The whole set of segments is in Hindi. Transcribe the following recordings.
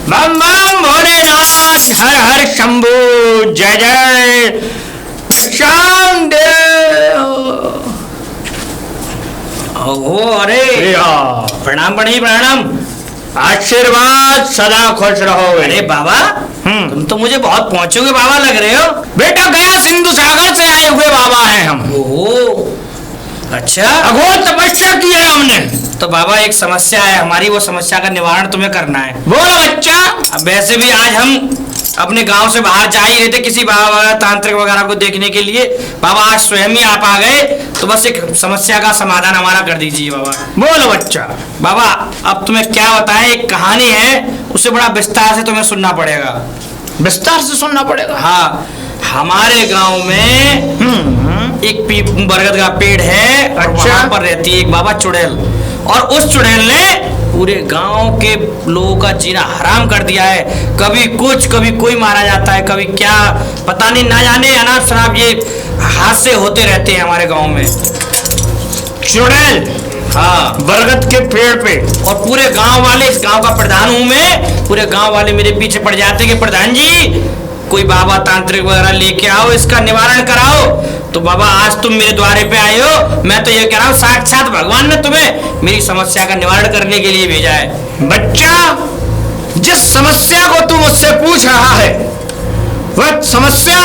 बम बम भोलेनाथ, हर हर शंभू, जय जय श्याम देव। ओ अरे प्रणाम बड़ी प्रणाम, आशीर्वाद, सदा खुश रहो। अरे बाबा तुम तो मुझे बहुत पहुंचोगे बाबा लग रहे हो। बेटा गया सिंधु सागर से आए हुए बाबा हैं हम। ओहो अच्छा, अघोर तपस्या की है हमने। तो बाबा एक समस्या है हमारी, वो समस्या का निवारण तुम्हें करना है। बोलो बच्चा। अब वैसे भी आज हम अपने गांव से बाहर जा ही रहे थे किसी बाबा वगैरह तांत्रिक वगैरह को देखने के लिए। बाबा आज स्वयं ही आप आ गए, तो बस एक समस्या का समाधान हमारा कर दीजिए बाबा। बोलो बच्चा। बाबा अब तुम्हें क्या बताएं, एक कहानी है, उसे बड़ा विस्तार से तुम्हें सुनना पड़ेगा। विस्तार से सुनना पड़ेगा। हाँ, हमारे गांव में एक बरगद का पेड़ है और अच्छा। वहां पर रहती है एक बाबा चुड़ैल, और उस चुड़ैल ने पूरे गांव के लोगों का जीना हराम कर दिया है। कभी कुछ, कभी कोई मारा जाता है, कभी क्या पता नहीं, ना जाने अनाप शनाप ये हादसे होते रहते हैं हमारे गांव में। चुड़ैल? हाँ, बरगद के पेड़ पे। और पूरे गांव वाले, इस गांव का प्रधान हूं मैं, पूरे गांव वाले मेरे पीछे पड़ जाते कि प्रधान जी कोई बाबा तांत्रिक वगैरह लेके आओ, इसका निवारण कराओ। तो बाबा आज तुम मेरे द्वारे पे आए हो, मैं तो ये कह रहा हूँ साक्षात भगवान ने तुम्हें मेरी समस्या का निवारण करने के लिए भेजा है। बच्चा, जिस समस्या को तू मुझसे पूछ रहा है वह समस्या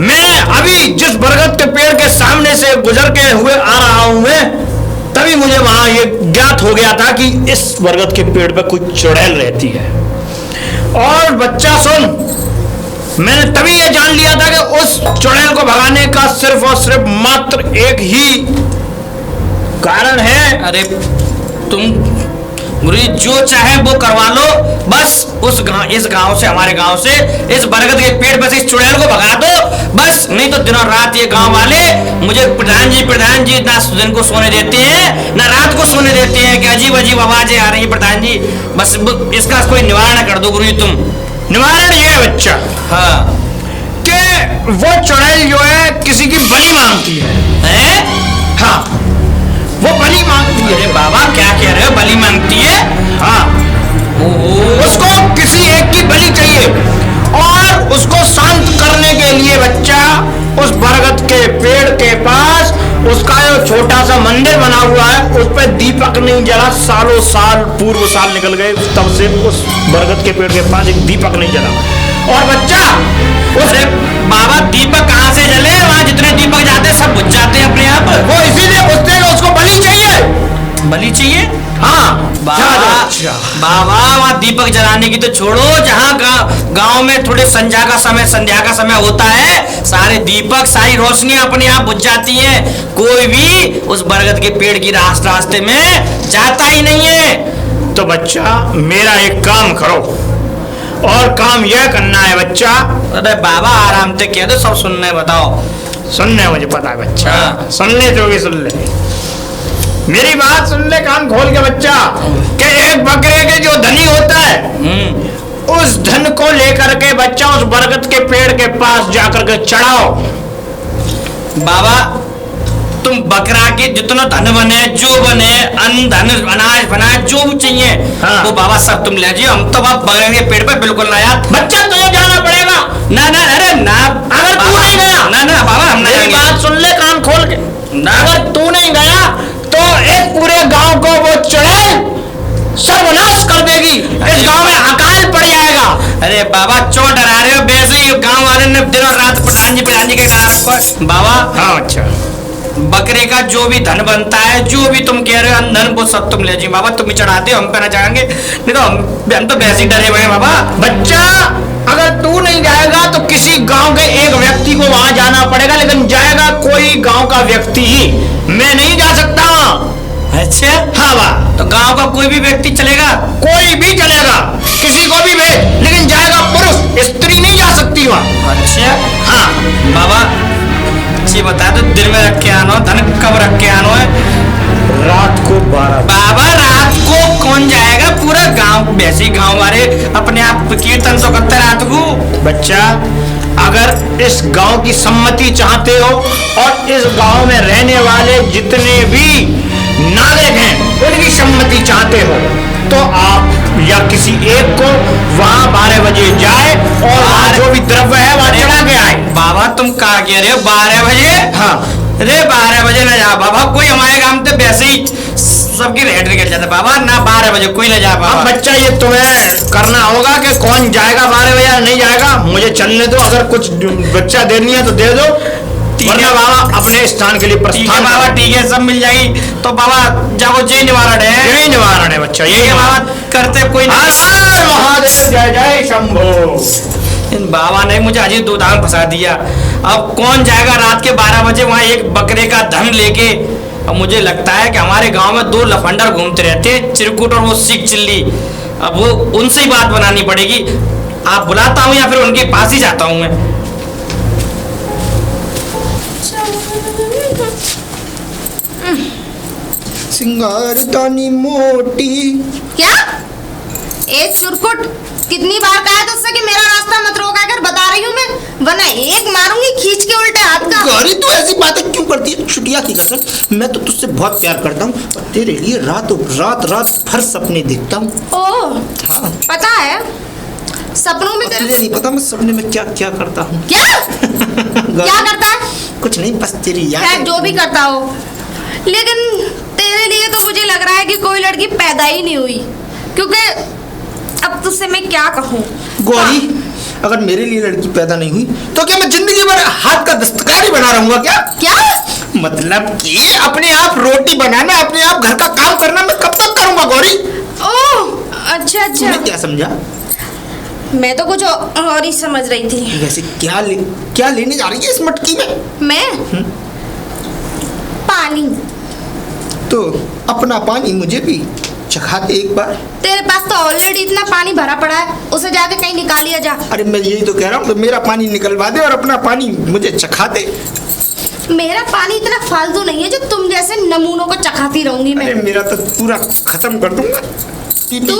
मैं अभी जिस बरगद के पेड़ के सामने से गुजर के हुए आ रहा हूं मैं, तभी मुझे वहां ये ज्ञात हो गया था कि इस बरगद के पेड़ पे कोई चुड़ैल रहती है। और बच्चा सुन, मैंने तभी ये जान लिया था कि उस चुड़ैल को भगाने का सिर्फ और सिर्फ मात्र एक ही कारण है। अरे तुम गुरुजी जो चाहे वो करवा लो, बस इस गांव से, हमारे गांव से इस बरगद के पेड़ पर से इस चुड़ैल को भगा दो बस। नहीं तो दिनों रात ये गांव वाले मुझे प्रधान जी ना दिन को सोने देते हैं ना रात को सोने देते हैं कि अजीब अजीब आवाजें आ रही है प्रधान जी। बस इसका कोई निवारण कर दो गुरुजी तुम। निवारण ये है बच्चा, हाँ, कि वो चुड़ैल जो है किसी की बलि मांगती है। हाँ, वो बलि मांगती है। अरे बाबा क्या कह रहे हो, बलि मांगती है? हाँ, उसको किसी एक की बलि चाहिए, और उसको शांत करने के लिए बच्चा उस बरगद के पेड़ के पास उसका जो छोटा सा मंदिर बना हुआ है उस पर दीपक नहीं जला। सालों साल पूर्व साल निकल गए, तब से उस बरगद के पेड़ के पास एक दीपक नहीं जला। और बच्चा अरे बाबा दीपक कहाँ से जले, वहाँ जितने दीपक जाते हैं सब बुझ जाते हैं अपने आप। वो इसीलिए पूछते हैं कि उसको बलि चाहिए। बलि चाहिए? हाँ बाबा वहाँ दीपक जलाने की तो छोड़ो, जहाँ गांव में थोड़े संध्या का समय होता है, सारे दीपक, सारी रोशनियां अपने आप बुझ जाती हैं। कोई भी उस बरगद के पेड़ की रास्ते में जाता ही नहीं है। तो बच्चा मेरा एक काम करो, और काम यह करना है बच्चा। अरे बाबा आराम से कह दो, सब सुनने बताओ। सुनने मुझे पता है बच्चा। हाँ। सुन ले जो भी सुन ले, मेरी बात सुन ले कान खोल के बच्चा। कि एक बकरे के जो धनी होता है, उस धन को लेकर के बच्चा उस बरगद के पेड़ के पास जाकर के चढ़ाओ। बाबा तुम बकरा के जितना धन बने, जो बने, अन्न धन अनाज बनाए, जो भी चाहिए हाँ। वो बाबा सब तुम ले जाओ। हम तो बकरे के पेड़ पे बिल्कुल ना यार। बच्चा तुझे जाना पड़ेगा। ना ना, अरे ना, अगर तू नहीं गया, ना ना बाबा हम मेरी बात सुन ले कान खोल के। अगर तू नहीं गया तो इस पूरे गांव को वो चुड़ैल सर्वनाश कर देगी। इस गांव में अकाल पड़ जाएगा। अरे बाबा क्यों डरा रहे हो? वैसे ही गांव वाले ने दिनों रात प्रधान जी के डरा रखा है। बाबा हाँ अच्छा, बकरे का जो भी धन बनता है, जो भी तुम कह रहे हो धन, वो सब तुम ले जी बाबा। तुम ही चढ़ाते हो, हम पे ना जाएंगे, नहीं तो हम तो वैसे ही डरे हुए हैं बाबा। बच्चा अगर तू नहीं जाएगा तो किसी गांव के एक व्यक्ति को वहां जाना पड़ेगा, लेकिन जाएगा कोई गांव का व्यक्ति ही, मैं नहीं जा सकता। अच्छा हाँ बा, तो गांव का कोई भी व्यक्ति चलेगा? कोई भी चलेगा, किसी को भी भेज, लेकिन जाएगा पुरुष, स्त्री नहीं जा सकती वहां। अच्छा हाँ बाबा जी बता दो, दिन में रख के आना, धन कब रख के आना है? रात को 12। बाबा रात को कौन जाएगा? पूरा गांव, वैसे ही गांव वाले अपने आप कीर्तन तो करते रात को। बच्चा अगर इस गांव की सम्मति चाहते हो और इस गांव में रहने वाले जितने भी नागरिक हैं उनकी सम्मति चाहते हो, तो आप या किसी एक को तुम कहा कह रहे हो 12 बजे? हाँ। अरे 12 बजे ना जा बाबा, कोई हमारे गांव में तो वैसे ही सबकी रेट निकल जाता बाबा, ना 12 बजे कोई ना जा अब बाबा। बच्चा ये तुम्हें करना होगा कि कौन जाएगा 12 बजे या नहीं जाएगा, मुझे चलने दो। अगर कुछ बच्चा देनी है तो दे दो, वरना बाबा अपने स्थान के लिए ठीक है प्रस्थान बाबा, करो। ठीक है, सब मिल जाएगी। तो बाबा जाओ, जय निवारण है। यही निवारण है बच्चा, ठीक यही है बाबा। बाबा, करते कोई हर नहीं। हर महादेव, जय जय शंभो। इन बाबा ने मुझे अजीब दुविधा में फंसा दिया। अब कौन जाएगा रात के 12 बजे वहाँ एक बकरे का धन लेके। अब मुझे लगता है कि हमारे गांव में 2 लफंडर घूमते रहते हैं, चिरकुट और वो सिख चिल्ली। अब वो उनसे ही बात बनानी पड़ेगी। आप बुलाता हूँ या फिर उनके पास ही जाता हूँ मैं। सिंगारदानी मोटी। क्या? एक चुरकुट, कितनी बार कहा है तुझसे कि मेरा रास्ता मत रोका कर, बता रही हूँ मैं, वरना एक मारूंगी खींच के उल्टे हाथ का। गौरी तू ऐसी बातें क्यों करती है? छुटिया की कसम, मैं तो तुझसे बहुत प्यार करता हूँ और तेरे लिए रात रात भर सपने देखता हूँ। ओह, हाँ, पता है सपनों में तुझे तेरे नहीं पता मैं सपने में क्या क्या करता हूँ। क्या क्या करता है? कुछ नहीं, बस तेरी खैर याद। जो भी करता हो, लेकिन तेरे लिए तो मुझे लग रहा है कि कोई लड़की पैदा ही नहीं हुई, क्योंकि अब तुझसे मैं क्या कहूँ। गौरी, अगर मेरे लिए लड़की पैदा नहीं हुई तो क्या मैं जिंदगी भर हाथ का दस्तकार ही बना रहूंगा क्या? क्या? मतलब कि अपने आप रोटी बनाना, अपने आप घर का काम करना मैं कब तक करूंगा गौरी? ओह अच्छा अच्छा, तूने क्या समझा? मैं तो कुछ और ही समझ रही थी। वैसे क्या लेने जा रही है इस मटकी में? मैं पानी। तो अपना पानी मुझे भी चखा दे एक बार। तेरे पास तो ऑलरेडी इतना पानी भरा पड़ा है, उसे जाके कहीं निकालिया जा। अरे मैं यही तो कह रहा हूँ, तो मेरा पानी निकलवा दे और अपना पानी मुझे चखा दे। मेरा पानी इतना फालतू नहीं है जो तुम जैसे नमूनों को चखाती रहूंगी मैं। अरे मेरा तो पूरा खत्म कर दूंगा। तू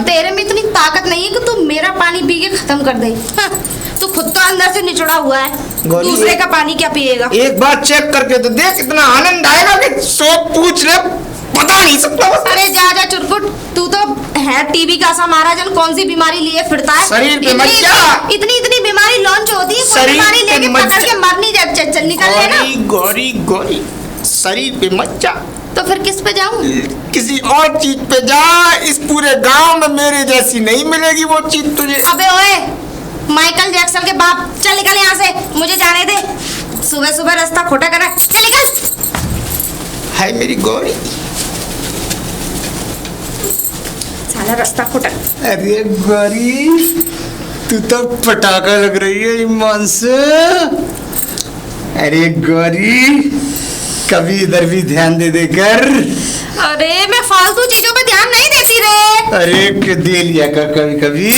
तेरे में इतनी ताकत नहीं है कि तू मेरा पानी पी के खत्म कर दे। हाँ, तू खुद तो अंदर से निचोड़ा हुआ है, गौरी, दूसरे का पानी क्या पिएगा? एक बार चेक करके तो देख, इतना आनंद आएगा कि सब पूछ ले, बता नहीं सकता बस। अरे जा जा चुरकुट, तू तो है टीबी का सा महाराजन, कौन सी बीमारी लिए फिरता है? शरीर पे इतनी मच्छा। इतनी बीमारी लॉन्च होती है, कोई शरीर बीमारी पे लेके मच्छा। पकड़ के मर नहीं जा, चल निकल लेना। गौरी गौरी, शरीर पे मत जा, तो फिर किस पे जाऊं? किसी और चीज पे जा। इस पूरे गांव में मेरे जैसी नहीं मिलेगी वो चीज तुझे। अबे ओए, माइकल जैक्सन के बाप, चल निकल यहाँ से, मुझे जाने दे। सुबह सुबह रास्ता खोटा करा, चल निकल। हाय मेरी गौरी। साला रास्ता खोटा। अरे गौरी, तू तो पटाखा लग रही है ईमान से। अरे गौरी, कभी इधर भी ध्यान दे देकर। अरे मैं फालतू चीजों पे ध्यान नहीं देती रे। अरे कि दे लिया कर कभी कभी।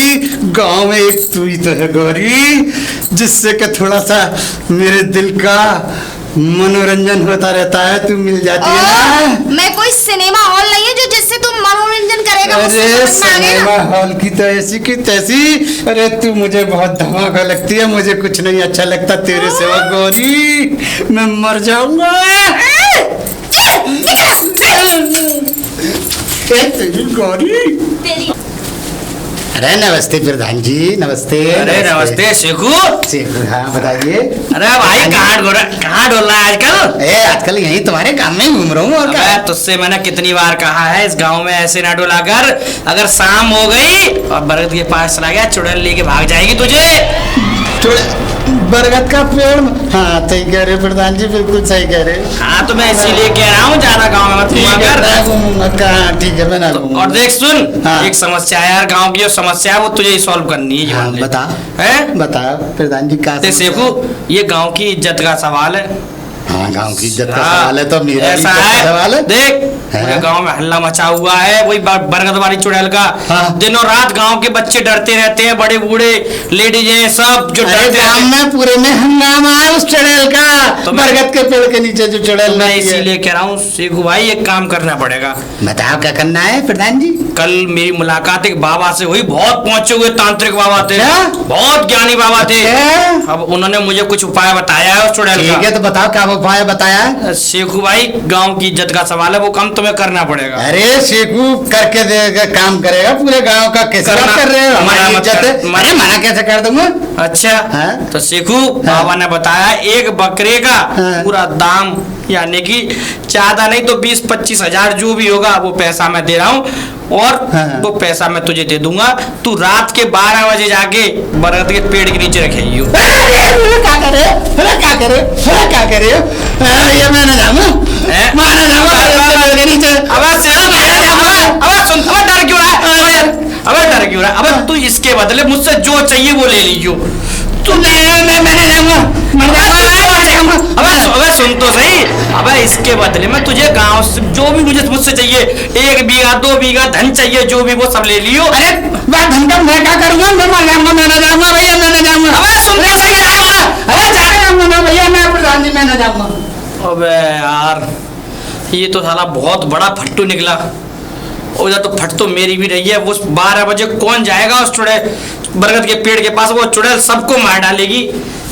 गांव में एक तू ही तो है गौरी, जिससे कि थोड़ा सा मेरे दिल का मनोरंजन होता रहता है। तू मिल जाती है ना। मैं कोई सिनेमा हॉल नहीं है जो जिससे तुम मनोरंजन करेगा। मुझसे अरे समझ में आ गया ना? सिनेमा हॉल की तो ऐसी की तैसी। अरे तू मुझे बहुत धमाका लगती है, मुझे कुछ नहीं अच्छा लगता तेरे सिवा गौरी। मैं मर जाऊंगा। तेरी गौरी। तेरी अरे नमस्ते प्रधान जी, नमस्ते। अरे नमस्ते शेखू। हाँ बताइए। अरे भाई कहाँ डोल रहा है आजकल? आजकल यही तुम्हारे काम में घूम रहा हूँ और क्या। अबे तुझसे मैंने कितनी बार कहा है इस गांव में ऐसे ना डोला कर। अगर शाम हो गई और बरगद के पास चला गया, चुड़ैल लेके भाग जाएगी तुझे। बरगद का पेड़। हाँ सही कह रहे प्रधान जी, बिल्कुल सही कह रहे। हाँ तो मैं इसीलिए कह रहा हूँ ज्यादा गाँव में मत घूमा कर। ठीक है मैं ना घूमूंगा। और देख सुन, हाँ। एक समस्या है यार, गांव की जो समस्या है वो तुझे ही सॉल्व करनी है। हाँ, बता। है बता प्रधान जी का। शेखू, ये गांव की इज्जत का सवाल है। हाँ गांव की इज्जत का हाँ, सवाल है तो मेरा भी ऐसा इज्जत का सवाल है। देख है? पूरे गांव में हल्ला मचा हुआ है वही बरगद वाली चुड़ैल का। हाँ। दिनों रात गांव के बच्चे डरते रहते हैं, बड़े बूढ़े लेडीज हैं सब जो अरे डरते गांव रहते हैं। में पूरे में हंगामा है उस चुड़ैल का। तो मैं- बरगद के पेड़ के नीचे जो चुड़ैल मैं रहती है। इसीलिए कह रहा हूँ शेखू भाई, एक काम करना पड़ेगा। बताओ क्या करना है प्रधान जी। कल मेरी मुलाकात एक बाबा से हुई, बहुत पहुंचे हुए तांत्रिक बाबा थे, क्या? बहुत ज्ञानी बाबा थे। क्या? अब उन्होंने मुझे कुछ उपाय बताया है उस चुड़ैल ठीक का। है तो बताओ क्या वो उपाय बताया है? शेखू भाई, गांव की इज्जत का सवाल है, वो काम तुम्हें करना पड़ेगा। अरे शेखू करके देगा, काम करेगा पूरे गांव का। कैसे करना- बात कर रहे हो? हमारी मना मत इज्जत है। कर, मना- अरे मना कैसे कर दूंगा? अच्छा हाँ? तो शेखू बाबा ने बताया एक बकरे का हाँ। पूरा दाम, यानी कि ज्यादा नहीं तो 20-25 हजार जो भी होगा वो पैसा मैं दे रहा हूँ, और हाँ। वो पैसा मैं तुझे दे दूंगा। तू रात के 12 बजे जाके बरगद के पेड़ के नीचे रखेगी। क्या करे? क्या करे? क्या करे? ये मैं न जाऊंगा, हैं? मैं न जाऊंगा नीचे। डर क्यों रहा है? अबे डर क्यों रहा है? अबे तू इसके बदले मुझसे जो चाहिए वो ले लीजियो। तू मैं नहीं जाऊंगा, मैं नहीं जाऊंगा। अबे सुन तो सही। अबे इसके बदले में तुझे गांव से जो भी मुझसे चाहिए, 1 बीघा 2 बीघा धन चाहिए, जो भी वो सब ले लियो। अरे मैं धन का मैं क्या करूंगा? मैं मर जाऊंगा, मैं न जाऊंगा भैया, मैं न जाऊंगा। अबे सुन तो सही। अरे जाऊंगा ना भैया, मैं प्रधान जी, मैं न जाऊंगा। अबे यार, ये तो साला बहुत बड़ा फट्टू निकला। उधर तो फट तो मेरी भी रही है। वो 12 बजे कौन जाएगा उस चुड़ैल बरगद के पेड़ के पास? वो चुड़ैल सबको मार डालेगी।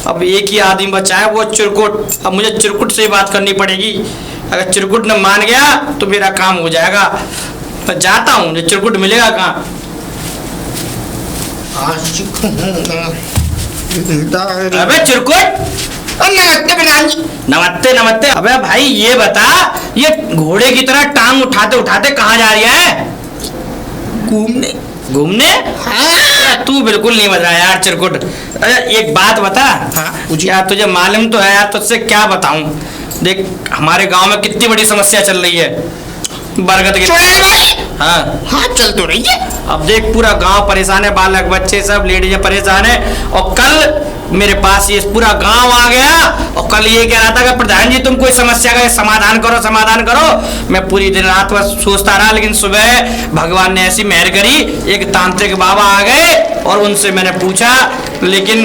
अब एक ही आदमी बचा है, वो चिरकुट। अब मुझे चिरकुट से ही बात करनी पड़ेगी। अगर चिरकुट ने मान गया तो मेरा काम हो जाएगा। मैं जाता हूँ, मुझे चिरकुट मिलेगा कहाँ? अबे चिरकुट, नमस्ते प्रधान जी। नमस्ते नमस्ते। अबे भाई ये बता, ये घोड़े की तरह टांग उठाते उठाते कहाँ जा रही है? घूमने। घूमने? हाँ। तू बिल्कुल नहीं बज रहा यार चिरकुट। अरे एक बात बता। हाँ। यार तुझे मालूम तो है यार, तुझसे क्या बताऊं। देख हमारे गांव में कितनी बड़ी समस्या चल रही है बरगद के। चुड़ैल वाली? हाँ हाँ चल तो रही है। अब देख पूरा गांव परेशान है, बालक बच्चे सब लेडीज परेशान है। और कल मेरे पास ये पूरा गांव आ गया और कल ये कह रहा था कि प्रधान जी तुम कोई समस्या का समाधान करो, समाधान करो। मैं पूरी दिन रात बस सोचता रहा, लेकिन सुबह भगवान ने ऐसी मेहर करी, एक तांत्रिक बाबा आ गए और उनसे मैंने पूछा, लेकिन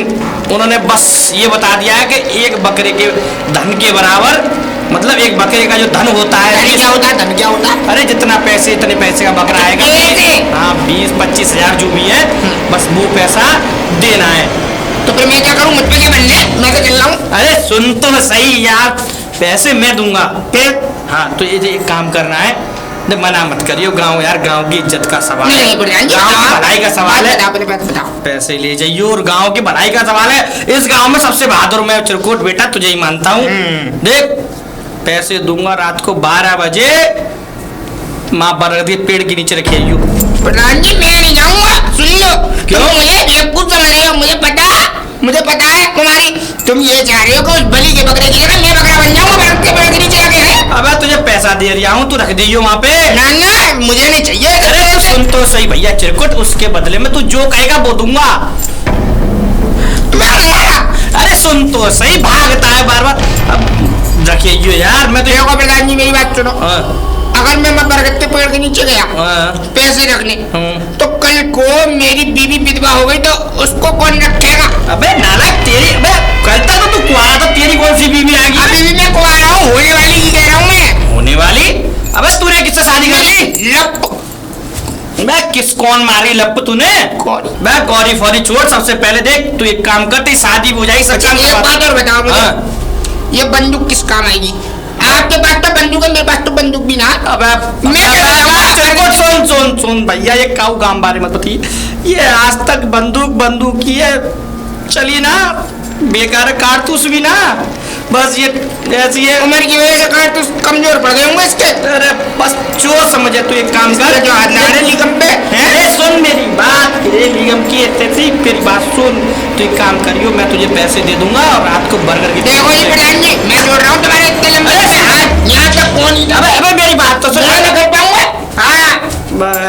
उन्होंने बस ये बता दिया कि एक बकरे के धन के बराबर, मतलब एक बकरे का जो धन होता है। धन क्या होता है? धन क्या होता है? अरे जितना पैसे इतने पैसे का बकरा आएगा। हाँ 20-25 हजार जो भी है, बस वो पैसा देना है। तो फिर मैं क्या करूँ? मुझ पे क्या बनना है? मैं तो चल रहा हूँ। अरे सुन तो सही यार, पैसे मैं दूंगा। फिर? हाँ तो ये एक काम करना है, मना मत करियो। गांव यार, गांव की इज्जत का सवाल है, नहीं प्रधान जी, गांव की आप- भलाई का सवाल है। बताओ, अपनी बात बताओ। पैसे ले जाइए और गांव की भलाई का सवाल है। इस गांव में सबसे बहादुर मैं चिरकुट बेटा, तुझे ही मानता हूँ। देख पैसे दूंगा रात को 12 बजे, माँ बरगद के पेड़ के नीचे रखिए। प्रधान जी मैं नहीं जाऊंगा। सुन लो। क्यों? तुम मुझे बेवकूफ समझ रहे हो, मुझे पता है तुम्हारी। तुम ये चाह रहे हो कि उस बलि के बकरे की जगह मैं बकरा बन जाऊंगा, बरगद के पेड़ के नीचे आके है। अबे तुझे पैसा दे रहा हूँ, तू रख दियो वहाँ पे। ना ना मुझे नहीं चाहिए। अरे तो सुन तो सही भैया चिरकुट, उसके बदले में तू जो कहेगा वो दूंगा। अरे सुन तो सही, भागता है बार बार। अब रखिए यार, मैं तो देखो प्रधान जी मेरी बात सुनो। हाँ, अगर मैं बरगद के पेड़ के नीचे गया हाँ, पैसे रखने, हाँ। तो कल को मेरी बीवी विधवा हो गई तो उसको कौन रखेगा? अबे नालायक, तेरी अबे कल तक तो तू कुआरा था, तेरी कौन सी बीवी आ गई? अभी भी मैं कुंवारा हूँ, होने वाली की कह रहा हूँ मैं। होने वाली? अबे तूने किससे शादी कर ली? लप बे किस कौन मारी लप तूने? गौरी। बे गौरी फौरी छोड़, सबसे पहले देख तू एक काम कर, तेरी शादी हो जाएगी। अच्छा एक बात और बताओ मुझे, हाँ। ये बंदूक किस काम आएगी? आपके पास तो बंदूक है, मेरे पास तो बंदूक भी ना। अबे मैं क्या बताऊं? सुन सुन सुन भैया, ये काऊ काम बारे मत बताइए। ये आज तक बंदूक की है चली ना, बेकार कारतूस भी ना, बस ये ऐसी है। उम्र की वजह से कारतूस कमजोर पड़ गए होंगे इसके। अरे बस जो समझे तू एक काम कर, जो हाथ लगा रहे लिगम पे। अरे सुन मेरी बात, तेरे निगम की ऐसी मेरी बात सुन। तू एक काम करियो, मैं तुझे पैसे दे दूंगा और रात को बर्गर की। देखो ये प्रधान जी, मैं जोड़ रहा हूँ तुम्हारे इतने लंबे से हाथ, यहाँ तक कौन ही अबे अबे मेरी बात तो सुन। यहाँ तक कर पाऊंगा। हाँ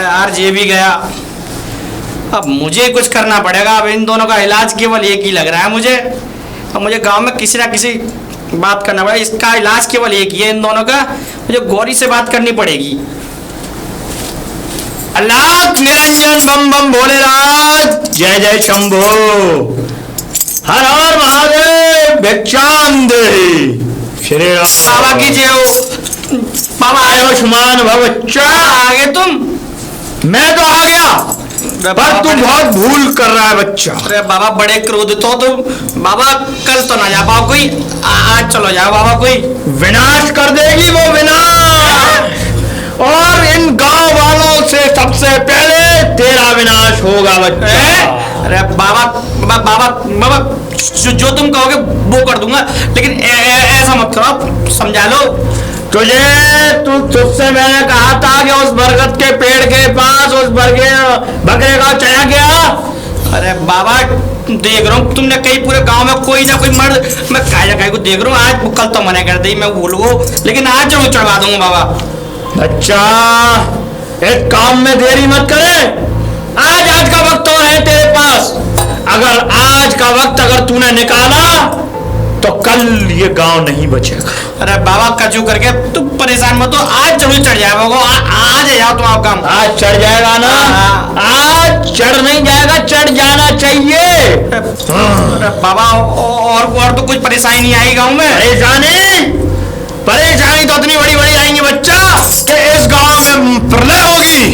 यार ये भी गया, अब मुझे कुछ करना पड़ेगा। अब इन दोनों का इलाज केवल एक ही लग रहा है मुझे। अब मुझे गांव में किसी ना किसी बात करना पड़ेगा, इसका इलाज केवल एक ही है इन दोनों का। मुझे गौरी से बात करनी पड़ेगी। अल्लाह निरंजन बम बम भोलेनाथ, जय जय शंभो, हर हर महादेव, भिक्षाम दे श्री राम। बाबा की जय हो। बाबा आयुष्मान भव। आ गए तुम? मैं तो आ गया, पर तू बहुत भूल कर रहा है बच्चा। अरे बाबा बड़े क्रोधित हो तुम बाबा, कल तो ना जा पाओ कोई, आज चलो जाओ बाबा कोई। विनाश कर देगी वो, विनाश, और इन गांव वालों से सबसे पहले तेरा विनाश होगा बच्चा। अरे बाबा बाबा बाबा जो तुम कहोगे वो कर दूंगा, लेकिन ऐसा मत करो, समझा लो। तुझसे मैंने कहा था कि उस बरगद के पेड़ के पास उस बकरे का चला गया। अरे बाबा देख रहा हूँ तुमने कई पूरे गांव में कोई ना कोई मर्द, मैं काय को देख रहा हूँ, आज कल तो मना कर दी मैं भूल गो, लेकिन आज जरूर चढ़वा दूंगा बाबा। बच्चा एक काम में देरी मत करे, आज का वक्त और है तेरे पास। अगर आज का वक्त अगर तूने निकाला तो कल ये गांव नहीं बचेगा। अरे बाबा कचू करके तुम परेशान मत हो, आज जरूर चढ़ जाएगा, आज जाओ तुम आप काम। आज चढ़ जाएगा ना? आज चढ़ नहीं जाएगा, चढ़ जाना चाहिए। अरे बाबा और तो कुछ परेशानी नहीं आई गांव में? परेशानी तो इतनी बड़ी बड़ी आएंगी बच्चा कि इस गांव में प्रलय होगी,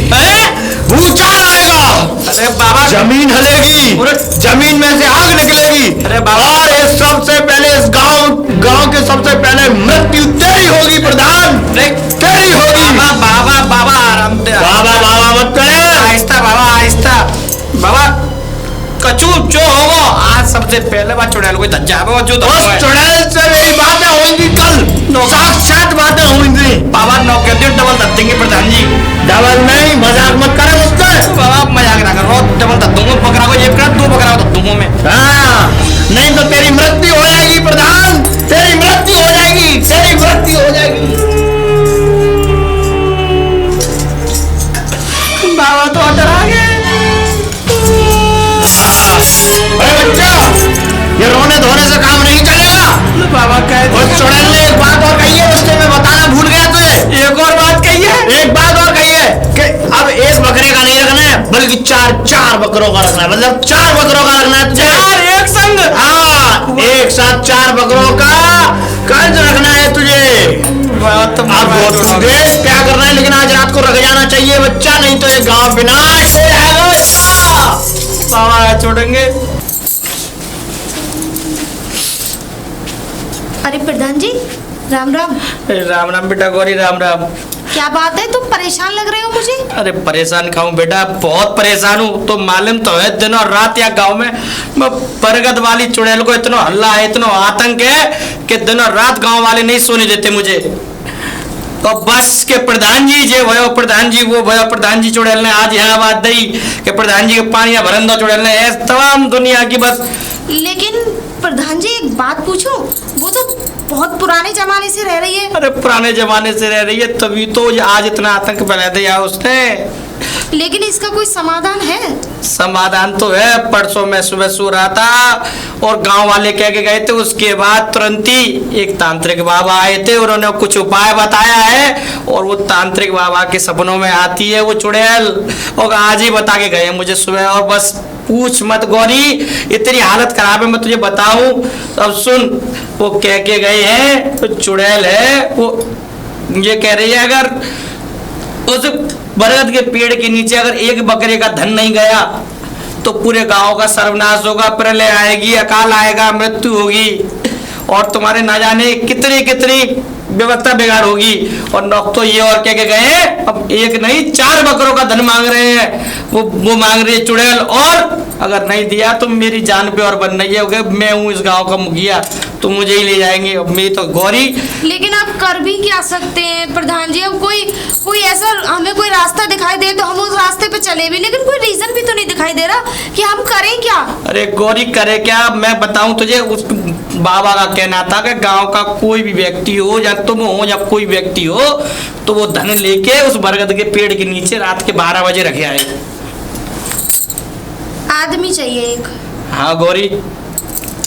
भूचाल आएगा। अरे बाबा जमीन हिलेगी, जमीन में से आग निकलेगी। अरे बाबा, और इस सबसे पहले इस गांव के सबसे पहले मृत्यु तेरी होगी प्रधान, तेरी होगी। बाबा बाबा आराम से, बाबा मत करे, आहिस्ता बाबा आहिस्ता। बाबा कचू जो होगा आज सबसे पहले बात चुड़ैल को धज्जा है जो चुड़ैल से मेरी बातें होंगी कल, साक्षात बातें होंगी। बाबा नौ के दिन डबल धर देंगे प्रधान जी। डबल नहीं, मजाक मत करे मुझसे। बाबा मजाक ना करो, डबल धर दूंगा, बकरा को एक कर, 2 बकरा को धर दूंगा मैं। हाँ, नहीं तो तेरी मृत्यु हो जाएगी प्रधान, तेरी मृत्यु हो जाएगी, तेरी मृत्यु हो जाएगी। बाबा तो डरा गए। अरे बच्चा, ये रोने धोने से काम नहीं चलेगा। बाबा कह उस चुड़ैल ने एक बात और कही है, उससे मैं बताना भूल गया तुझे। एक और बात कही है, एक बात और कही है कि अब एक बकरे का नहीं रखना है, बल्कि चार बकरों का रखना है। मतलब 4 बकरों का रखना है तुझे। 4 एक संग? हाँ, एक साथ 4 बकरों का कर्ज रखना है तुझे। अब वो तू देख क्या करना है, लेकिन आज रात को रख जाना चाहिए बच्चा, नहीं तो ये गांव विनाश हो जाएगा बच्चा। बाबा छोड़ेंगे। अरे प्रधान जी, राम राम। राम राम बेटा गौरी, राम राम। क्या बात है, तुम परेशान लग रहे हो मुझे? अरे परेशान खाऊं बेटा, बहुत परेशान हूँ। तो मालूम तो है दिनों रात या गांव में बरगद वाली चुड़ैल को इतना हल्ला है, इतना आतंक है कि दिनों रात गांव वाले नहीं सोने देते मुझे। तो बस के प्रधान जी जे भयो प्रधान जी वो भयो प्रधान जी चुड़ैल ने आज यहाँ बात दी कि प्रधान जी के पानी भरन दो चुड़ैल ने, ऐसे तमाम दुनिया की बस। लेकिन प्रधान जी एक बात पूछूं, वो तो बहुत पुराने जमाने से रह रही है। अरे पुराने जमाने से रह रही है, तभी तो आज इतना आतंक फैला दिया उसने। लेकिन इसका कोई समाधान है? समाधान तो है। परसों मैं सुबह सो रहा था और गांव वाले कह के गए थे, उसके बाद तुरंत ही एक तांत्रिक बाबा आए थे, उन्होंने कुछ उपाय बताया है और वो तांत्रिक बाबा के सपनों में आती है वो चुड़ैल, और आज ही बता के गए मुझे सुबह। और बस पूछ मत गौरी, इतनी हालत खराब है मैं तुझे बताऊं। अब सुन, वो कह के गए हैं तो चुड़ैल है वो ये कह रही है, अगर उस बरगद के पेड़ के नीचे अगर एक बकरे का धन नहीं गया तो पूरे गांव का सर्वनाश होगा, प्रलय आएगी, अकाल आएगा, मृत्यु होगी और तुम्हारे ना जाने कितनी कितनी व्यवस्था बिगाड़ होगी। और नौक तो ये और कह के गए, अब एक नहीं 4 बकरों का धन मांग रहे हैं, वो मांग रही है चुड़ैल, और अगर नहीं दिया तो मेरी जान पे और बन रही है, मैं हूँ इस गांव का मुखिया, तो मुझे ही ले जाएंगे। अब मेरी तो गौरी। लेकिन आप कर भी क्या सकते हैं प्रधान जी? अब कोई ऐसा हमें कोई रास्ता दिखाई दे तो हम उस रास्ते पे चले भी, लेकिन कोई रीजन भी तो नहीं दिखाई दे रहा कि हम करें क्या। अरे गौरी करे क्या, मैं बताऊं तुझे, उस बाबा का कहना था कि गांव का कोई भी व्यक्ति हो या तुम हो या कोई व्यक्ति हो तो वो धन लेके उस बरगद के पेड़ के नीचे रात के 12 बजे रखे आए। आदमी चाहिए एक। हाँ गौरी,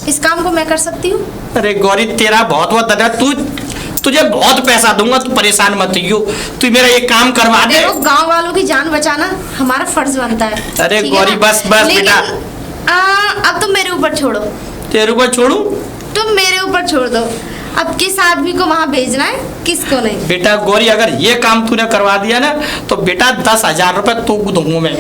इस काम को मैं कर सकती हूँ। अरे गौरी तेरा बहुत बहुत धन्यवाद, तुझे बहुत पैसा दूंगा, तू परेशान मत हो, तू मेरा ये काम करवा दे। देखो गांव वालों की जान बचाना हमारा फर्ज बनता है। अरे ठीक है गौरी ना? बस बेटा। अब तुम मेरे ऊपर छोड़ो। तेरे ऊपर छोड़ू? तुम मेरे ऊपर छोड़ दो। अब किस आदमी को वहाँ भेजना है, किसको नहीं। बेटा गौरी, अगर ये काम तूने करवा दिया ना तो बेटा 10,000 रुपए तो दूंगा मैं।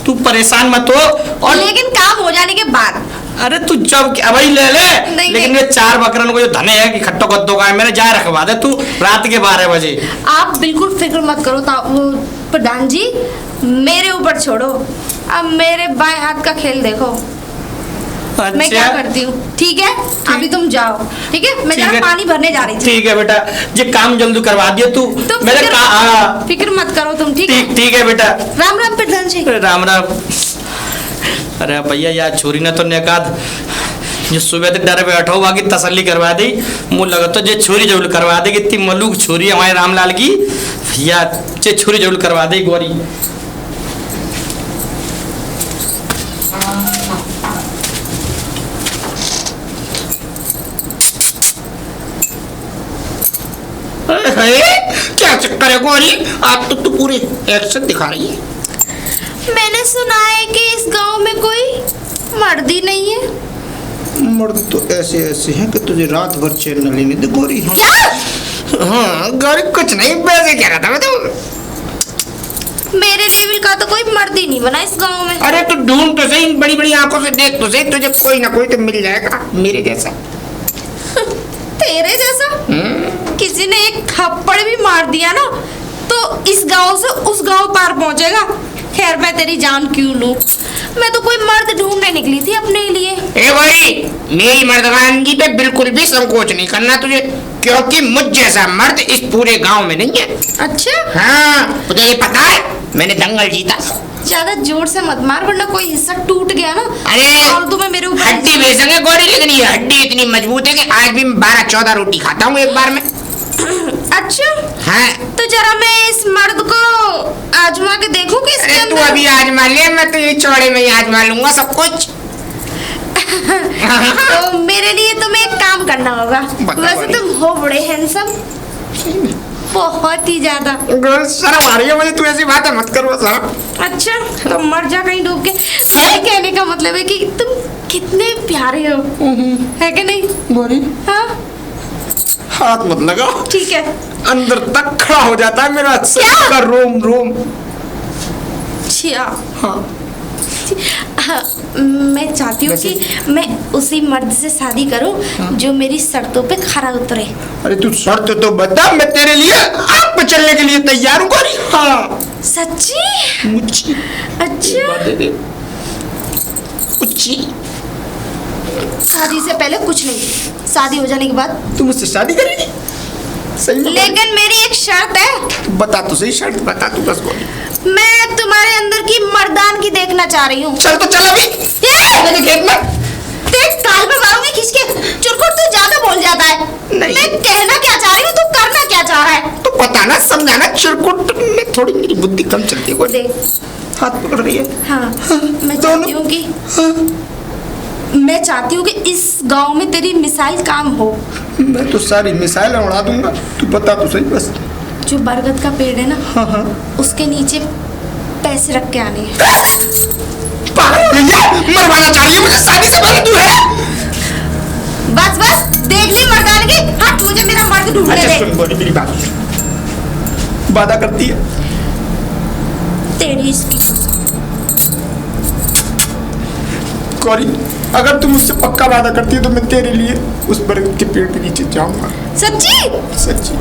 तू परेशान मत हो। और लेकिन काम हो जाने के बाद। अरे तू जब वही ले ले। नहीं, लेकिन नहीं। ये 4 बकरन को जो धने है कि खट्टो कद्दो का है, मैंने जाए रखवा दे तू रात के 12 बजे। आप बिल्कुल फिक्र मत करो वो प्रधान जी, मेरे ऊपर छोड़ो। अब मेरे बाएं हाथ का खेल देखो। मैं क्या करती हूँ, ठीक है? अभी तुम जाओ, ठीक है? मैं जरा पानी भरने जा रही थी। ठीक है बेटा, ये काम जल्दी करवा दिया तू। तुम मेरे फिक्र मत करो तुम, ठीक है? ठीक है बेटा। राम राम प्रधान जी। राम राम। अरे भैया यार छोरी ना तो नेकाद जो सुबह तक डर बैठो बाकी तसल्ली करवा दी। मुझे लगा तो जे छोरी जरूर करवा देगी, इतनी मलूक छोरी हमारे रामलाल की। भैया जे छोरी जरूर करवा देगी गौरी। क्या चक्कर है गौरी, आप तो पूरे एक्शन दिखा रही है। मैंने सुना है कि इस गांव में कोई मर्द ही नहीं है। मर्द तो ऐसे ऐसे हैं कि तुझे रात भर चैन न लेने दे गौरी। हाँ, क्या? हाँ गौरी कुछ नहीं, वैसे कह रहा था मैं तो। मेरे लेवल का तो कोई मर्द ही नहीं बना इस गांव में। अरे तू ढूंढ तो सही, बड़ी बड़ी आंखों से देख तो सही, तुझे कोई ना कोई तो मिल जाएगा मेरे जैसा। तेरे जैसा? किसी ने एक थप्पड़ भी मार दिया ना तो इस गांव से उस गांव पार पहुंचेगा। खैर मैं तेरी जान क्यों लूं, मैं तो कोई मर्द ढूंढने निकली थी अपने लिए। ए भाई, मेरी मर्दगानगी पे बिल्कुल भी संकोच नहीं करना तुझे, क्योंकि मुझ जैसा मर्द इस पूरे गांव में नहीं है। अच्छा, हाँ तुझे ये पता है, मैंने दंगल जीता। ज्यादा जोर से मत मार वरना कोई हिस्सा टूट गया ना। अरे और तुम्हें मेरे ऊपर हड्डी बेचेंगे गौरी, लेकिन ये हड्डी इतनी मजबूत है कि आज भी मैं 12-14 रोटी खाता हूँ एक बार में। अच्छा हाँ तो जरा मैं इस मर्द को आजमा के देखूं कि इसके अरे तू अंदर। अभी आजमा ले, मैं तो ये चौड़े में ही आजमा लूंगा सब कुछ। तो मेरे लिए तुम्हें एक काम करना होगा। बता वैसे बड़ी। तुम हो बड़े हैंडसम, बहुत ही ज्यादा। शर्म आ रही है मुझे, तू ऐसी बातें मत करो सर। अच्छा तो मर जा कहीं डूब के। मेरे कहने का मतलब है कि तुम कितने प्यारे हो, है कि नहीं? गौरी हाँ हाथ मत लगाओ, ठीक है। अंदर तक खड़ा हो जाता है मेरा शरीर का रोम रोम। अच्छा हाँ हाँ, मैं चाहती हूँ कि मैं उसी मर्द से शादी करूं जो मेरी शर्तों पे खरा उतरे। अरे तू शर्त तो बता, मैं तेरे लिए आग पे चलने के लिए तैयार हूँ गौरी। हाँ सच्ची? मुझे अच्छा दे दे कुछ। शादी से पहले कुछ नहीं, शादी हो जाने के बाद। तू मुझसे शादी करेगी? सही में? लेकिन मेरी एक शर्त है। बता तो सही, शर्त बता तू बस गौरी। मैं तुम्हारे अंदर की मर्दान की देखना चाह रही हूँ। चल तो चल अभी ये! खेत में। तेरे काल पे मारूंगी खींच के। चुरकुट तू ज्यादा बोल जाता है। नहीं। मैं कहना क्या चाह रही हूँ, तू करना क्या चाह रहा है? तो बताना समझाना, चिरकुट में थोड़ी मेरी बुद्धि कम चलती है। देख, हाथ पकड़ रही है। हाँ मैं चाहती हूँ कि मैं चाहती हूँ कि इस गांव में तेरी मिसाइल काम हो। मैं तो सारी मिसाइलें उड़ा दूंगा, तू बता तो सही बस। जो बरगद का पेड़ है ना, हाँ हाँ उसके नीचे पैसे रख के आने हैं। भैया मरवाना चाहिए मुझे शादी से पहले तू है। बस बस देख ली मर्दान की। हट, मुझे मेरा मर्द ढूंढने अच्छा दे। सुन गौरी मेरी बात, वादा करती है? तेरी इसकी गौरी अगर तुम मुझसे पक्का वादा करती है तो मैं तेरे लिए उस बरगद के पेड़ के नीचे जाऊंगा। सच्ची? सच्ची।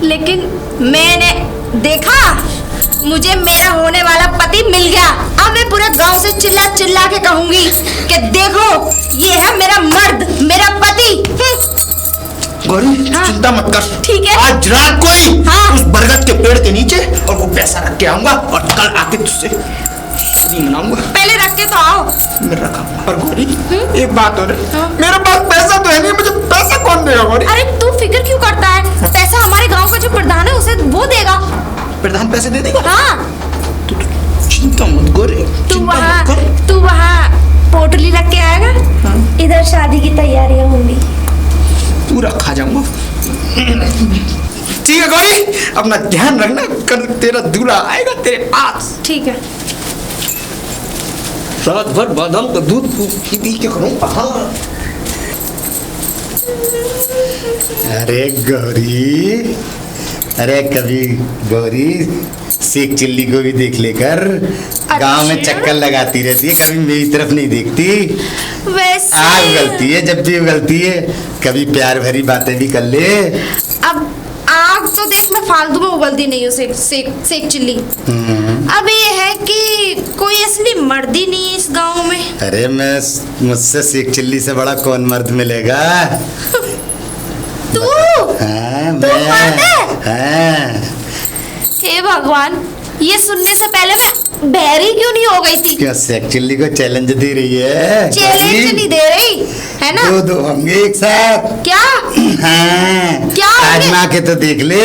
लेकिन मैंने देखा, मुझे मेरा होने वाला पति मिल गया। अब मैं पूरे गांव से चिल्ला चिल्ला के कहूंगी कि देखो ये है मेरा मर्द, मेरा पति। गौरी हाँ। चिंता मत कर, ठीक है। आज रात को ही हाँ। उस बरगद के पेड़ के नीचे और वो पैसा रख के आऊंगा और कल आके तुझसे शादी मनाऊंगा। पहले रख के तो आओ। मैं रखा। और गौरी एक बात और है, हाँ। मेरे पास पैसा तो है नहीं, मुझे पैसा कौन देगा गौरी? अरे तू फिक्र क्यों करता है? पैसा हमारे गांव का जो प्रधान है उसे वो देगा। प्रधान पैसे दे देगा? हाँ चिंता मत गौरी, चिंता मत कर। तू वहाँ पोटली रख के आएगा। हाँ। इधर शादी की तैयारियां होंगी। पूरा खा जाऊंगा। ठीक है गौरी, अपना ध्यान रखना, कल तेरा दूल्हा आएगा तेरे पास। ठीक है। रात भर बादाम का दूध पी के करूंगा। हाँ। अरे गौरी अरे कभी गौरी शेख चिल्ली को भी देख लेकर, गांव में अच्छा। चक्कर लगाती रहती है, कभी मेरी तरफ नहीं देखती। वैसे आग उगलती है जब भी उगलती है, कभी प्यार भरी बातें भी कर ले। अब आग तो देख मैं फालतू में उगलती नहीं हूँ, सेक सेक सेक चिल्ली। अब ये है कि कोई असली मर्द ही नहीं है इस गांव में। अरे मुझसे शेख चिल्ली से बड़ा कौन मर्द मिलेगा? तू हाँ, तू मर्द है? हाँ। हे भगवान, ये सुनने से पहले मैं बहरी क्यों नहीं हो गई थी? क्या शेख चिल्ली को चैलेंज दे रही है? चैलेंज नहीं दे रही है ना? दो होंगे एक साथ। क्या हाँ, क्या होंगे? आजमा के तो देख ले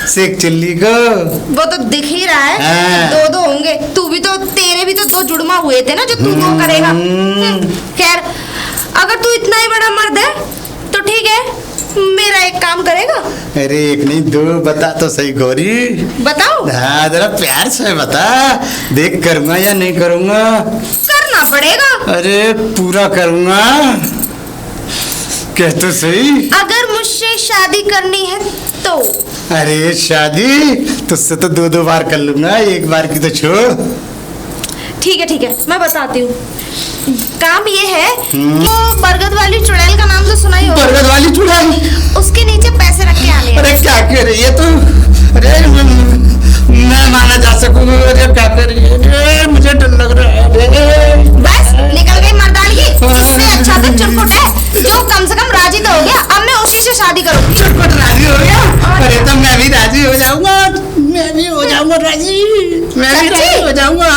शेख चिल्ली को। वो तो दिख ही रहा है। हाँ। दो होंगे। तू भी तो, तेरे भी तो दो जुड़वा हुए थे ना जो तू दो करेगा। खैर, अगर तू इतना ही बड़ा मर्द है तो ठीक है, मेरा एक काम करेगा। अरे एक नहीं दो बता तो सही गौरी। बताओ। हाँ जरा प्यार से बता, देख करूंगा या नहीं करूंगा? करना पड़ेगा। अरे पूरा करूंगा, कह तो सही। अगर मुझसे शादी करनी है तो? अरे शादी तुझसे तो दो बार कर लूंगा, एक बार की तो छोड़। ठीक है, मैं बताती हूँ। काम ये है, वो बरगद वाली चुड़ैल का नाम तो सुना ही होगा। बरगद वाली चुड़ैल? उसके नीचे पैसे रख के आने हैं। अरे क्या कह रही है तू? अरे मैं माना जा सकूंगा? अरे क्या कर रही है? अरे मुझे डर लग रहा है। अरे बस निकल गई मर्दानगी। इससे अच्छा तो चुरकुट है जो कम से कम राजी तो हो गया। अब मैं उसी से शादी करूंगी। चुटपुट राजी हो गया? अरे तो मैं भी राजी हो जाऊंगा, मैं भी हो जाऊंगा राजी, मैं भी राजी हो जाऊंगा।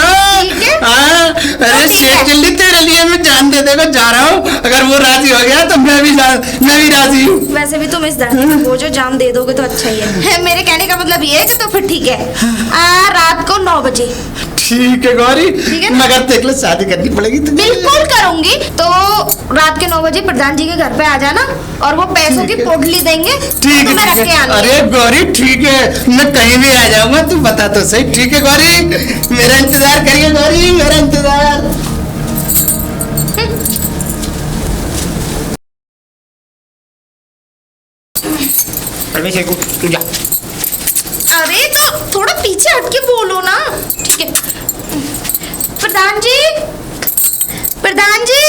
ठीक है। हाँ, अरे ठीक शेख है। चिल्ली तेरे लिए मैं जान दे देकर जा रहा हूँ, अगर वो राजी हो गया तो मैं भी राजी हूँ। वैसे भी तुम इस धरती में वो जो जान दे दोगे तो अच्छा ही है। मेरे कहने का मतलब ये है कि तो फिर ठीक है। रात को 9 बजे। ठीक है गौरी, ठीक है। मगर देख लो शादी करनी पड़ेगी तो। बिल्कुल करूंगी। तो रात के 9 बजे प्रधान जी के घर पे आ जाना और वो पैसों की पोटली देंगे। ठीक तुम्हें रख है, के ठीक है। आनी। अरे गौरी ठीक है, मैं कहीं भी आ जाऊंगा, तू बता तो सही। ठीक है गौरी, मेरा इंतजार करिए गौरी, मेरा इंतजार। तू जा। अरे तो थोड़ा पीछे हटके बोलो ना। ठीक है। प्रधान जी, प्रधान जी।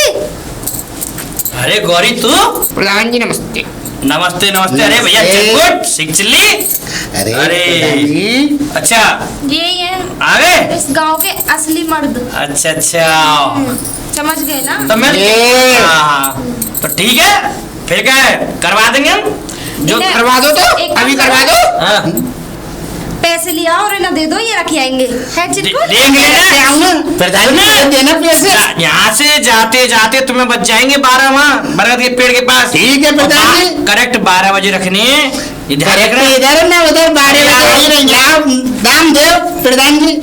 अरे गौरी तू? प्रधान जी नमस्ते। नमस्ते नमस्ते। अरे भैया चिरकुट शेख चिल्ली। अरे अरे। प्रधान जी। अच्छा यही है आ गए? इस गांव के असली मर्द। अच्छा अच्छा, समझ गए ना? तो मैं ये। हाँ, तो ठीक है, फिर क्या है, करवा देंगे हम जो। इन्हें- करवा दो तो, एक अभी काम करवा करो। दो। हाँ, पैसे लिया और इन्हें दे दो, ये रख आएंगे। है चिरकुट? देंगे ना। प्रधान जी को देना पैसे। यहाँ से जाते जाते तुम्हें बच जाएंगे 12 वहाँ बरगद के पेड़ के पास। ठीक है प्रधान जी। करेक्ट 12 बजे रखने हैं। इधर देख करेक्ट, रहे हैं? इधर ना उधर 12 बजे लाओ, दाम दो प्रधान जी।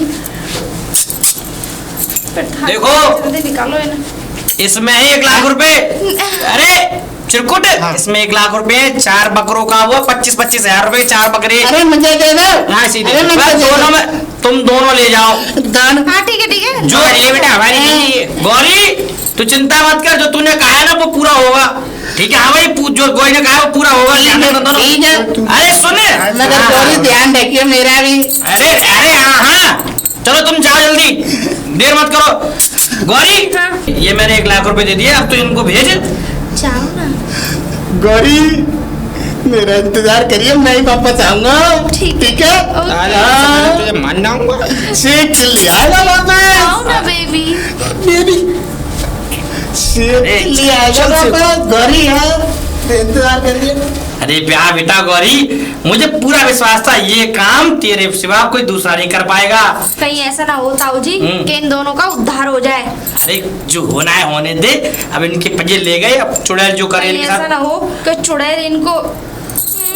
प्रधान, देखो। जल्दी निकालो इन्हें। इसमें है 1 लाख रुपए। अरे चिरकुट, इसमें 1 लाख रुपए, 4 बकरों का वो 25-25 हजार रुपए, 4 बकरे। अरे मुझे दे दो। हाँ सीधे, अरे मुझे बस दे दो। दोनों में तुम दोनों ले जाओ। दान। हाँ ठीक है। जो ले बेटा हमारी नहीं। गौरी तू चिंता मत कर, जो तूने कहा है ना वो पूरा होगा। ठीक है? हाँ भाई, जो गौरी ने कहा है वो पूरा होगा। ध्यान रखना दोनों। ठीक है। अरे सुने, मगर हाँ, गौरी हाँ। ध्यान रखिए मेरा भी। अरे अरे हाँ, चलो तुम जाओ जल्दी, देर मत करो। गौरी हाँ। ये मैंने 1 लाख रुपए दे दिए, अब तो इनको भेज। जाओ ना। गौरी मेरा इंतजार करिए, मैं ही वापस आऊंगा। ठीक है। ठीक है। हाँ। तुझे मान जाऊंगा। शेख चिल्ली आएगा वापस। आओ ना बेबी। बेबी शेख चिल्ली आएगा वापस। गौरी है, इंतजार करिए। अरे प्यार बेटा गौरी, मुझे पूरा विश्वास था ये काम तेरे सिवा कोई दूसरा नहीं कर पाएगा। कहीं ऐसा ना हो ताऊ जी कि इन दोनों का उद्धार हो जाए। अरे जो होना है होने दे, अब इनके पंजे ले गए, अब चुड़ैल जो करे कहीं इनके ऐसा साथ। ना हो कि चुड़ैल इनको।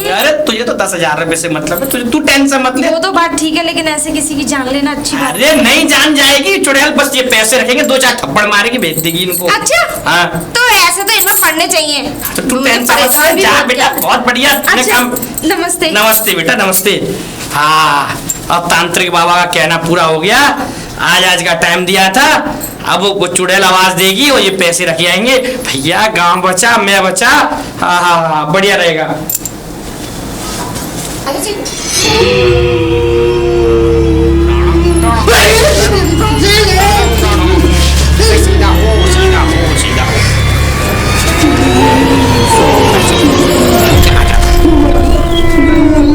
अरे तुझे तो 10,000 रुपए से मतलब है, तुझे तू टेंशन मत ले। वो तो बात ठीक है, लेकिन ऐसे किसी की जान लेना अच्छी बात। अरे नहीं जान जाएगी चुड़ैल, बस ये पैसे रखेंगे, 2-4 थप्पड़ मारेगी, भेज देगी इनको। अच्छा। हाँ, तो ऐसे तो इनमें पढ़ने चाहिए। तो तू मुझे टेंशन मत परेशान ले, भी जा बहुत बेटा, किया। बहुत बढ़िया तूने अच्छा, काम। नमस्ते। नमस्ते बेटा नमस्ते। हाँ, अब तांत्रिक बाबा का कहना पूरा हो गया। आज का टाइम दिया था, अब वो चुड़ैल आवाज देगी और ये पैसे रख आएंगे। भैया गांव बचा, मैं बचा। हाँ हाँ हाँ, बढ़िया रहेगा। सीधा हो, सीधा हो, सीधा हो।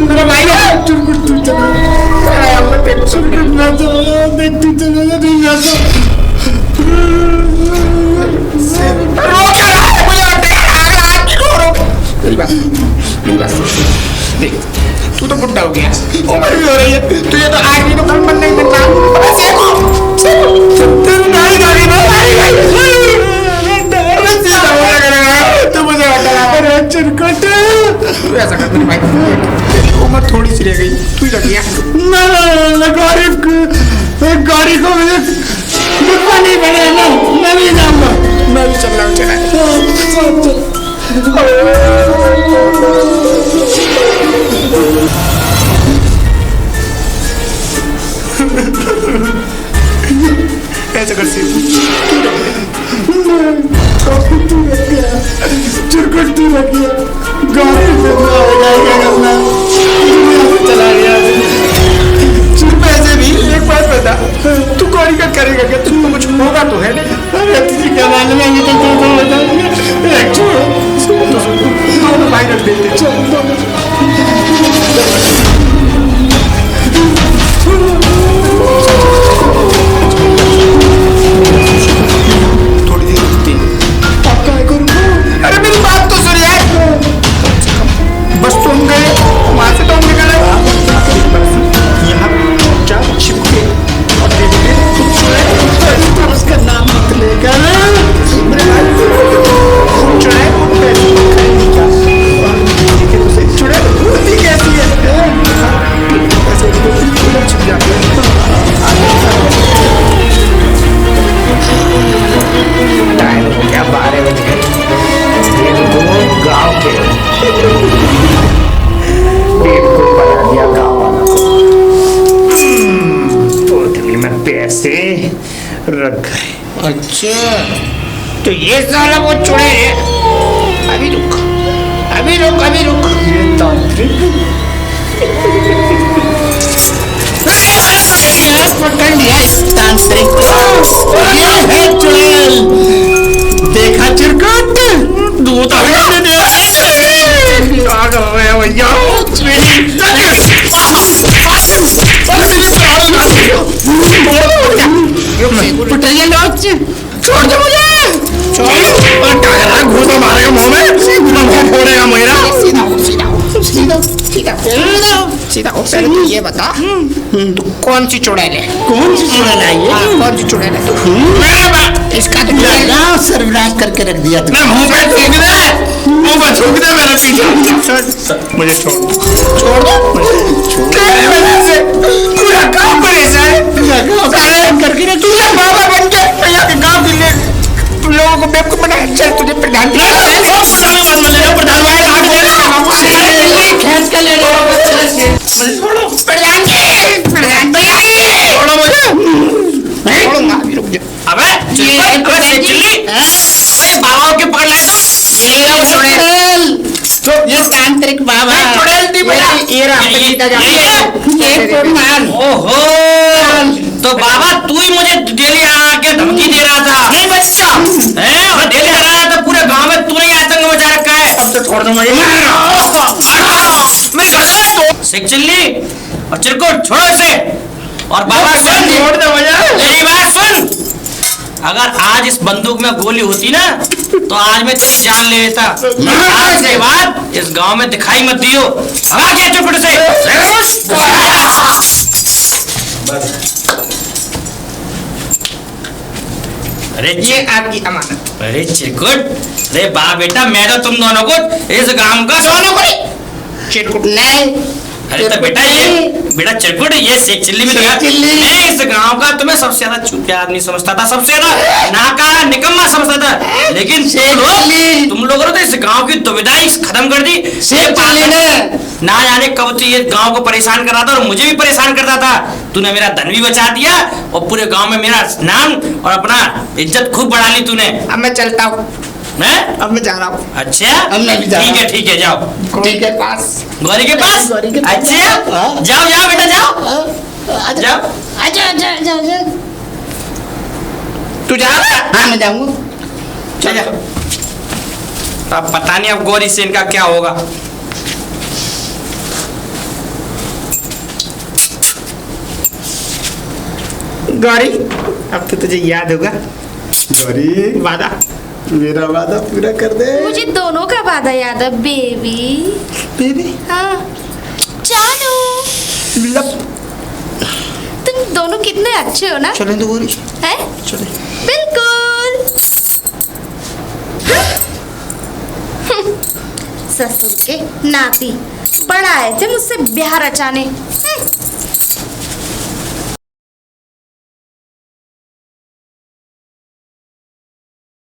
मेरा भाई चुरकुट तू चला चुरकुट ना तो देख तू चला नहीं जाता देख तू तो बुढ़ा हो गया, उम्र भी हो रही है, तुझे तो आग भी तो कल मन नहीं मिलता। तेरी नाई गाड़ी ना तो मुझे अरे चुरकुट तू ऐसा कर मेरे भाई, तेरी उम्र थोड़ी सी रह गई, तू ही रख गया। ना गाड़ी को मुझे दुखा नहीं पड़ेगा ना, मैं भी जाऊंगा। मैं भी चल रहा हूँ, चला ऐसा कर चुरकुट तू रख गया गाड़ी से करना चला गया। पैसे भी एक बात बता, तू कौन का करेगा क्या? तुमको कुछ होगा तो है नहीं। अरे तुझे क्या मालूम है, मैं तो बता एक छोड़ो दोनों भाई रख देते। थोड़ी देर रुकती, पक्का है करूँगा। अरे मेरी बात तो सुन यार, बस तुम गए वहां से तो हम निकले। यहाँ जा छिपके और देखते तो उसका नाम मत लेकर मेरे भाई चुड़ैल वो पैसे खाएंगे क्या? ठीक है, उसे चुड़ैल होती कैसी है? ऐसे छिप जाते हैं। टाइम हो गया 12 बज गए। ये तो गाँव के पेट को बना दिया गाँव वाला को। पोटली में पैसे रख गए। अच्छा तो ये साला वो चुड़ैल है। अभी रुक, अभी रुक, अभी रुक। ये तांत्रिक पकड़ लिया इस तांत्रिक को। ये है चुड़ैल। देखा चिरकुट दूध आ गया भैया। पुटैया लोग छोड़ दो मुझे, घूसा मारेगा मुंह में, मुंह फोड़ेगा मेरा। सीधा हो। पहले तू ये बता, तू कौन सी चुड़ैल है? कौन सी चुड़ैल है ये? कौन सी चुड़ैल है तू? इसका तो गाँव सर्वनाश करके रख दिया तुमने। मुंह पे थूक दे, मुंह पे थूक दे मेरे पीछे। मुझे छोड़ दो, छोड़ दो। तेरी वजह से पूरा गाँव परेशान है। सारे करके तू बाबा बन के भैया के गाँव के लिए लोगों को बेवकूफ बनाया। चल तुझे प्रधान प्रधान खींच के ले छोड़ो प्रधान जी, प्रधान भैया छोड़ो मुझे। छोड़ूंगा अभी, रुक जा। अबे चिल्ली बाबाओं के पकड़ लाए तो ये तांत्रिक बाबा चुड़ैल थी भैया। ओहो, तो बाबा तू ही मुझे डेली आके धमकी दे रहा था। नहीं बच्चा है, और डेली आ रहा था पूरे गांव में, तूने ही आतंक मचा रखा है। अब तो छोड़ दो मुझे। सिख चिल्ली और चिरकुट छोड़ो इसे। और बाबा सुन, छोड़ दो मुझे। मेरी बात सुन, अगर आज इस बंदूक में गोली होती ना तो आज मैं तेरी जान ले लेता। आज के बाद इस गांव में दिखाई मत दियो। हवा क्या चुपड़ से। अरे ये आपकी अमानत। अरे चिरकुट, अरे बा बेटा, मैं तो तुम दोनों को इस गांव का दोनों को चिरकुट नहीं। अरे तो बेटा ये बेटा चिरकुट, ये शेख चिल्ली में मैं इस गांव का तुम्हें सबसे ज्यादा चूतिया आदमी समझता था, सबसे ज्यादा नाकारा निकम्मा समझता था। लेकिन तुम लोगों ने तो इस गांव की दुविधा ही खत्म कर दी। ना जाने कब तो ये गांव को परेशान कर रहा था और मुझे भी परेशान करता था। तूने मेरा धन भी बचा दिया और पूरे गांव में मेरा नाम और अपना इज्जत खूब बढ़ा ली तूने। अब मैं चलता हूँ। हैं? अब मैं जा रहा हूँ। अच्छा अब मैं भी जा रहा हूँ। ठीक है जाओ। ठीक है पास। गौरी के पास? गौरी के पास। अच्छा हाँ। जाओ जाओ बेटा जाओ। आजा जाओ। आजा आजा आजा आजा। तू जा। हाँ मैं जाऊँगा। चल जा। अब पता नहीं अब गौरी से इनका क्या होगा। गौरी अब तो तुझे याद होगा गौरी वादा। मेरा वादा पूरा कर दे। मुझे दोनों का वादा याद है बेबी। बेबी हाँ जानू, तुम दोनों कितने अच्छे हो ना। चलें तो गौरी हैं? चले। बिल्कुल। ससुर के नाती बड़ा आए थे मुझसे ब्याह रचाने।